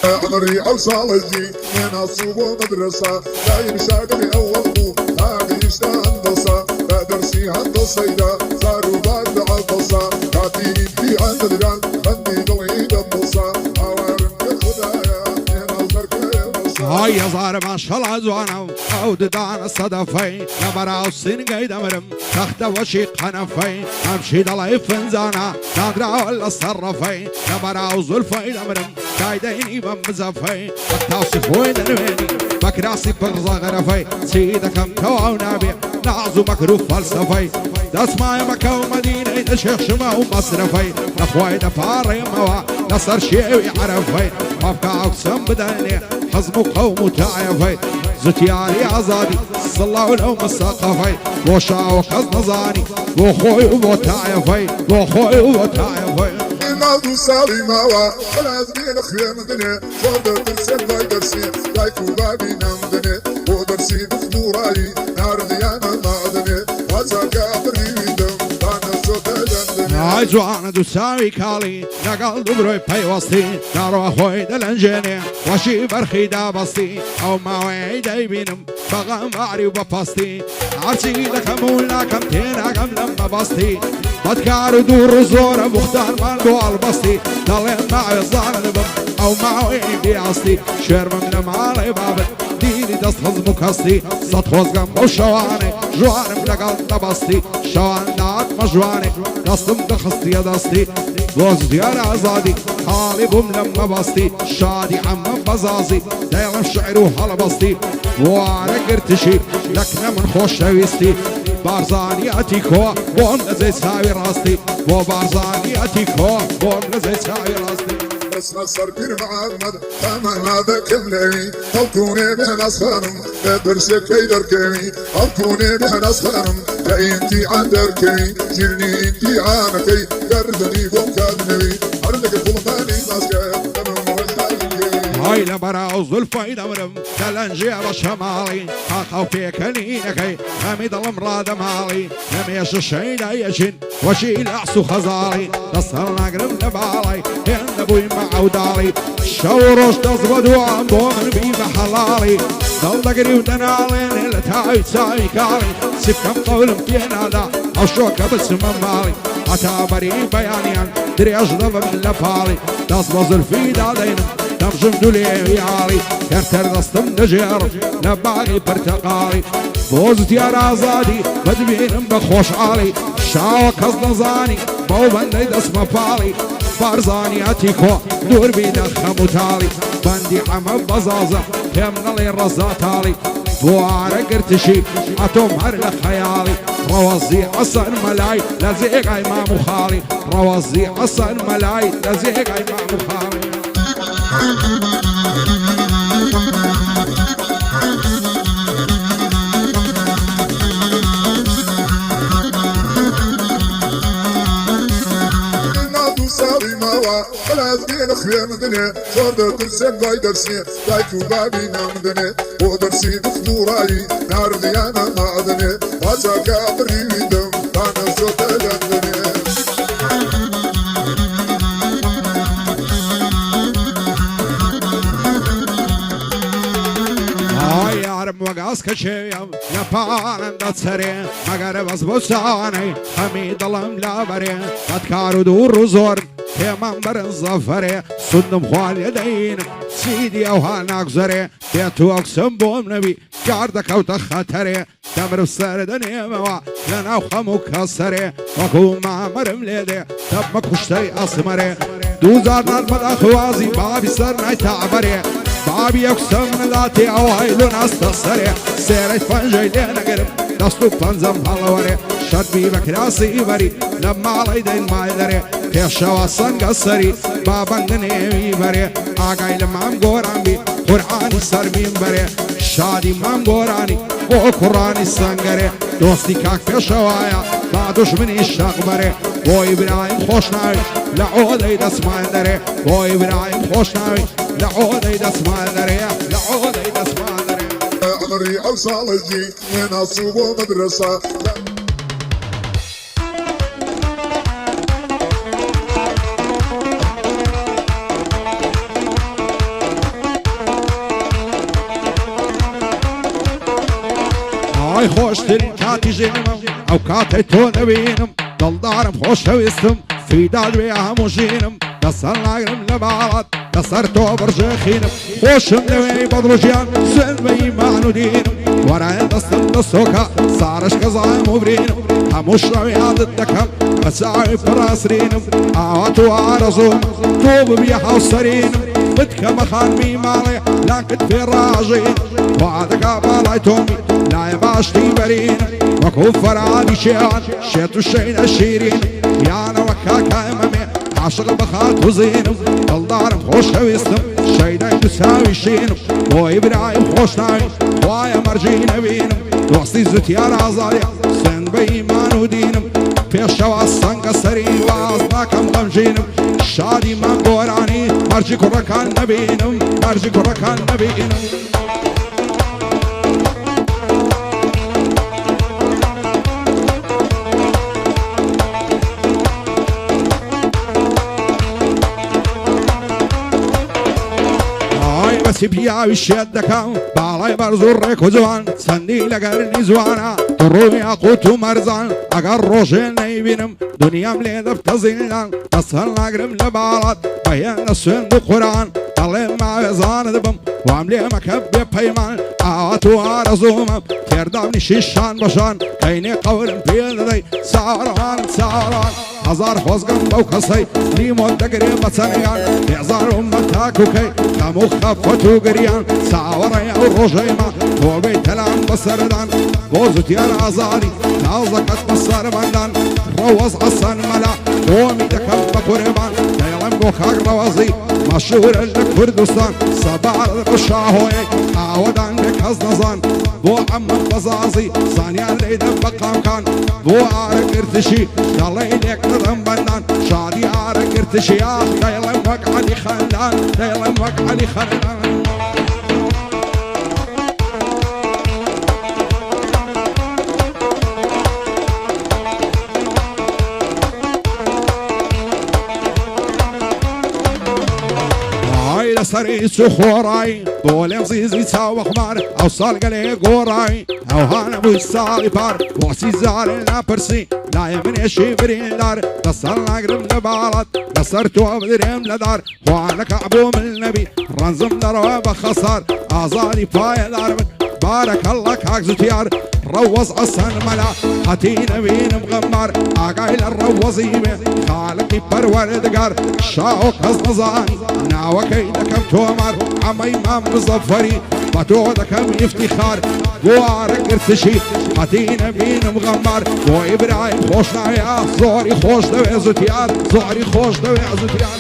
عمري أوصل الجي من الصوب ومدرسة دايم شاقني أول بو هاقي يشتا هندسة درسي هندسة صاروا بعد عالبصة كاتيني في عند الرجال بندي ضوي دبصة أوارم كالخدايا من البركة هاي يا زار ما شاء الله زوانا عود دان الصدفين نبرا السن قيد مرم تخت وشيق حنفين امشي ضلي فنزانا نادرا ولا الصرفين نبرا الزلفين مرم قايديني بمزفين التوصف وين الويني بكراسي بغزة غرفي سيدك مكو نبي نعزو مكروف فلسفي دسماي مكو مدينة دشيخ شما ومصرفي نخواي دفاري موا نصر شيوي عرفي مبكا اقسم بدني حزم قوم تعيفي زتياري عزادي صلوا لهم السقفي وشا وقز نزاني وخوي وتعيفي وخوي وتعيفي نادو سالي ماوا لازمين خيام دني صدر درسين باي درسين لايكو بابي نام دني ودرسي بخدوراي نار ديانا معدني وزاكا بريدم بانا زوتا دندني هاي جوانا دو ساوي كالي نقل دبروي باي وسطي نارو اخوي دلنجيني وشي برخي دا بسطي او ماوي داي بينم بغا معري وبفستي عرسي لكمونا كمتين اقم لما بسطي بدكار دور زور مختار مالو البسطي ضل معي الظالم او معي بيعصتي شرب من معالي بابل ديني دست خز مكستي صد خوز قم وشواني جوانم لقل دبستي شوان داك مجواني دستم دخستي دستي بوز ديار ازادي حالي بوم لما بستي شادي عم بزازي دايلم شعر وحلبستي وانا قرتشي لكنا من خوش شويستي بارزاني اتيكو بوم لزي ساوي راستي بو بارزاني اتيكو بوم لزي ساوي راستي بس نصر بير محمد تمام هذا كلي هلكوني بهناس خانم درسي كيدر كيمي هلكوني بهناس خانم لا انتي عندر كيمي جيرني انتي عانكي قردني بوكادني عرضك فلماني ماسكي هاي لبرا الزلفين امرم دلنجي بشمالي حقو في كنينكي حميد المراد مالي لميش الشين يجن وشي العسو خزالي نصرنا قرم نبالي هن ابوي مع ودالي شوروش تزبد وعمبو من بي بحلالي ضل قري ودنالين التاوي تساوي كالي سيب كم قول مكينا دا الشوكة باسم مالي اتابري بيانيان دري اجنب من لفالي تصبز الفيدا دينم نرجم دولي ويالي كرتر دستم نجر نباغي برتقالي بوزت يا رازادي بدبين بخوش عالي شاوك هزنزاني بو بندي دسم فالي بارزاني اتيكو دور بيدخ متالي بندي عم بزازة يمن لي الرزاتالي بوارا قرتشي اتوم هر لخيالي روزي حسن ملاي لزيق امام خالي روزي حسن ملاي لزيق امام خالي نادو سالي ماوا لازمين خيام دني صدر درسين باي درسين لايكو بابي نام دني ودرسي بخدوراي نار ديانا معدني وزاكا بريدم بانا زوتا دندني وقاس كشيم يبان دتسري مغرب بوساني حميد الله ملابري بدكار دور زور كمان برن زفري صدم خوال يدين سيدي اوهانك زري بيتو اقسم بوم نبي جاردك او تخطري تمر بسردني موا لنا وخمو كسري وكو ما مرم ليدي تب مكشتي اسمري دوزار نار مدى خوازي بابي سرنا تعبري بابي اقسم ذاتي او هايلو ناس تصري سيرت فنجي لينا قرب دستو فنزم هالوري شد بي بكراسي بري لما علي دين ما يدري كيشا وصن قصري بابا دنيوي بري آقاي لمام قوران بي قرآني سر بيم بري شادي مام قوراني و قرآني سنگري دوستي كاك في شوايا بعدوش مني الشاق بري و إبراهيم خوشناوي لعودي دس ما يدري و إبراهيم خوشناوي لعودي دس ما يدري لعودي دس ما يدري عمري أوصل الجي من الصوب ومدرسة ئەوەی خۆشترین کاتی ژێنم ئەو کاتەی تۆ دەبینم دڵدارم خۆشەویستم فیدا دوێ هەموو ژینم دەسەر ناگرم لە باڵات دەسەر تۆ بڕژەخینم خۆشم لەوێی بەدڵژیان سوێن بە ئیمان و دینم وەرایە دەستم دەستۆکە سارش کەزایم و برینم هەموو شەوی یادت دەکەم بە چاوی پڕاسرینم ئاوا تۆ ئارەزوم تۆ ببیە هاوسەرینم بتکەمە خانمی ماڵێ لاکت پێڕاژین وا دەکا باڵای تۆمی لایە باشتی بەرینم وەکو فەرانی شێوان شێت و شەینە شیرینم یانەوە کاکایمەمێ عاشق بەخات و زینم دڵدارم خۆشەویستم شەیدای دو چاوی شینم بۆ ئیبراهیم خۆشناوی وایە مەرجی نەبینم دۆستی زوتیار ئازاریە سوێن بە ئیمان و دینم پێشەوە سەنگە سەری واز ناکەم غەمژینم شادی من گۆرانی مەرجی کوڕەکان نەبینم مەرجی کوڕەکان نەبینم بەسی پیاوی شێت دەکەم باڵای بەرز و ڕێک و جوان چەندی لەگەرنی جوانە ڕووی یاقوت و مەرزان ئەگەر ڕۆژێ نەیبینم دنیام لێ دەفتە زیندان دەسەر ناگرم لە باڵات بەهێنە سوێند و قورآن دەڵێ ماوێزانت بم وام لێ مەکە بێ پەیمان ئاوا تۆ ئارەزوومە تێردام نیشیشان بەشان کەینێ قەورم پێ دەدەی چاوەڕوان چاوەڕوان هەزار خۆزگەم بەو کەسەی نیمۆت دەگرێ بە چەنیان هێزار ئومەت تاکوکەی هەموو خەفەت و گریان چاوەڕێ ئەو ڕۆژەیمە تۆ بێی تەلام بەسەردان بۆ زوتیار ئازادی نازەکەت بە سەربەندان ڕەوەز حەسەن مەلا بۆمی دەکەم بە قوربان دەیڵێم بۆ خاک ڕەوەزی مەشهورە لە کوردستان سەبارە بە شاهۆیەک ئاوەدان بێ کەس نەزان بۆ ئەمە بەزازی زانیان لێدەم بە قامکان بۆ ئارەگرتشی دەڵێ لێک نەدەم بەندان شادی ئارەگرتشیە دەیڵێم وەک عەلی خەندان دەیڵێم وەک عەلی خەندان لەسەری چ خۆڕایی بۆ لێم زیزی چاوەخمار ئەو ساڵ گەلێ گۆڕایی ئەوهانە بووی ساڵی پار بۆسی زارێ ناپرسی لای منێشی بریندار دەسەر ناگرم لە باڵات لەسەر تۆ بدرێم لەدار خوانەکە بۆ من نەبی ڕەنزم دەڕەوە بە خەسار ئازادی پایەدار بن بارەکەڵڵە کاک زوتیار ڕەوەز حەسەن مەلا هەتی نەبینم غەمار ئاگای لە ڕەوەزی بێ خالقی پەروەردگار شاو کەس نەزانی ناوەکەی دەکەم تۆمار ئەمەی مام مزەفەری بە تۆ دەکەم ئیفتیخار بۆ ئارەگرتشی هەتی نەبینم غەمار بۆ ئیبراهیم خۆشناویە زۆری خۆش دەوێ زوتیار زۆری خۆش دەوێ زوتیار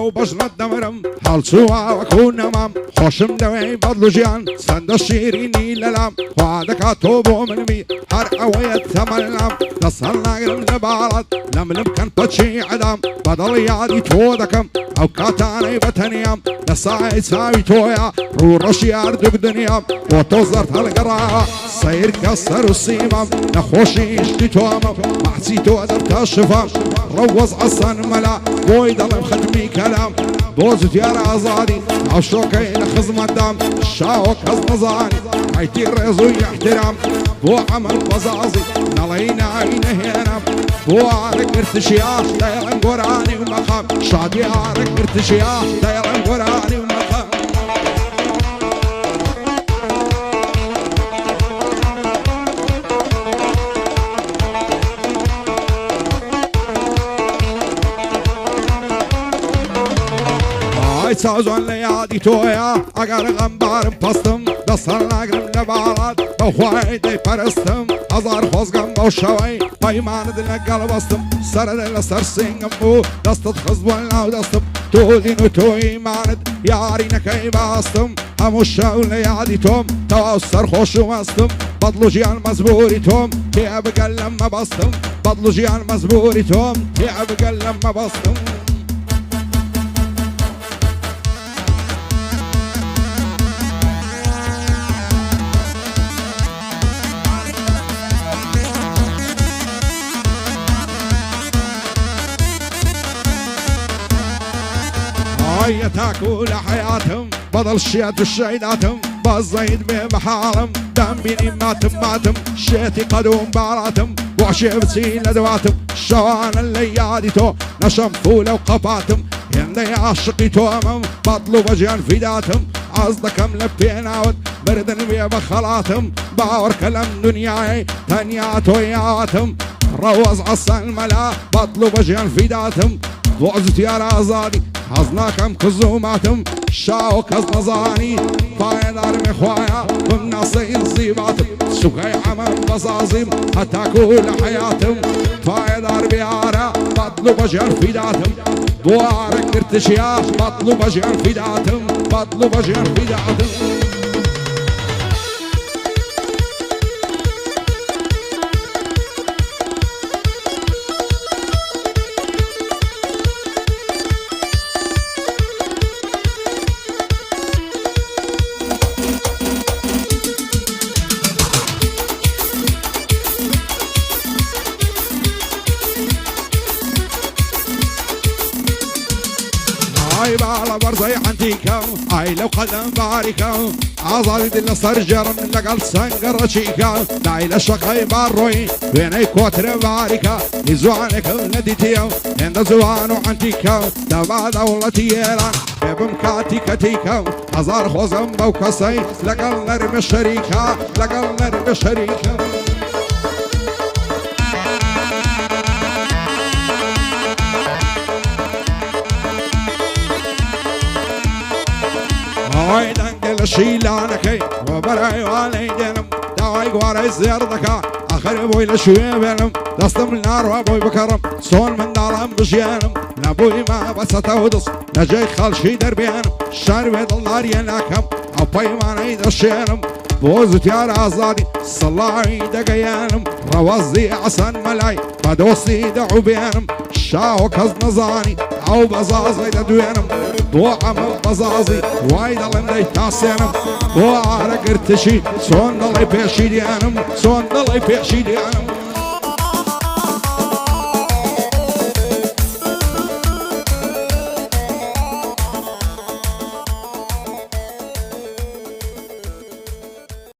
و بەژنت دەمرم هەڵچووە وەکو نەمام خۆشم دەوێی بەدڵژیان چەندە شیرینی لەلام خوا دەکات تۆ بۆ منمی هەر ئەوەیە تەمەنام دەسەر ناگرم لە باڵات لە منم بکەن پەچی عەدام بەدڵ یادی تۆ دەکەم ئەو کاتانەی بەتەنیام لە سای چاوی تۆیە ڕوو ڕەشی هەردووک دنیام بۆ تۆ زەرد هەڵگەڕاوە سەیر کە سەر و سیمام نەخۆشی شتی تۆمە ماچی تۆ دەرتە شفام ڕەوەز حەسەن مەلا بۆی دەڵێم ختمی کەلام بۆ زوتیار ئازادی ئەوشۆکەی لە خزمەتدام شاوە کەس نەزانی ئەیتی ڕێزووی احترام بۆ ئەمەل بەزازی نەڵەی ناوی نەهێنام بۆ ئارەگرتشیە دەیڵێم گۆرانی و مەخام شادی ئارەگرتشیە دەیڵێم گۆرانی و مەخام چاوجوان لە یادی تۆیە ئەگەر غەمبارم پەستم دەسەر ناگرم لە باڵات بەخوای دەیپەرستم هەزار خۆزگەم بەو شەوەی پەیمانت لەگەڵ بەستم سەرت لەسەر سنگم بوو دەستت خزبووە ناو دەستم تۆ دین و تۆ ئیمانت یارینەکەی باستم هەموو شەو لە یادی تۆم تەواو سەرخۆش و مەستم بەدڵ و ژیان مەزبوری تۆم تێ بگەل لەمە بەستم بطلو جيان مزبوري توم يعبق لما بصتم هيا تاكل حياتهم بدل شيت الشيداتهم بالزيد بمحارم دم بيني ماتم شيتي قدوم باراتم وعشي بسيل ادواتم شوان الليالي تو نشم فولة وقفاتم يندي عاشقي تومم بطلوا بجيان فيداتم عصدكم لبينا ود بردن بيا بخلاتم باور كلام دنياي تنيات وياتم روز عصا الملا بطلوا بجيان فيداتم وعزت يا رازادي حزناكم كزوماتم شاو كز نزاني فايدار مخوايا بمناصي الزيباتم سوكاي عمل بصازم حتى كل حياتم فايدار بيارا بطلو بجر فيداتم دوارك ارتشيا بطلو بجر فيداتم بطلو بجر فيداتم هاي بالا برزي حنتيكا هاي لو قدم باريكا عظالي دل صرجر من لقل سنقر شيكا داي لشقاي باروي بيني كوتر باريكا يزوانك نديتيا عند زوانو حنتيكا دابا دولتي يلان بمكاتي كتيكا هزار خوزم بوكسي لقل نرم شريكا لقل نرم شريكا هاي دنقل شيلانكي وبراي واليدنم داوي قواري زيردكا اخر بوي لشوي بينم دستم النار وابوي بكرم صون من دارم بشيانم نبوي ما بسطه ودص نجي خالشي دربيانم شاربي النار يناكم ابوي ما نيد الشيانم بوزت يا رازادي صلاعي دقيانم روزي عسن ملاي بدوسي دعو بينم شاو كز نزاني او بزازي دوينم ضوعة من بزازي وايد اللي تاسينم ضوعة رقرتشي سون ضلي بيشي ديانم سون ضلي بيشي ديانم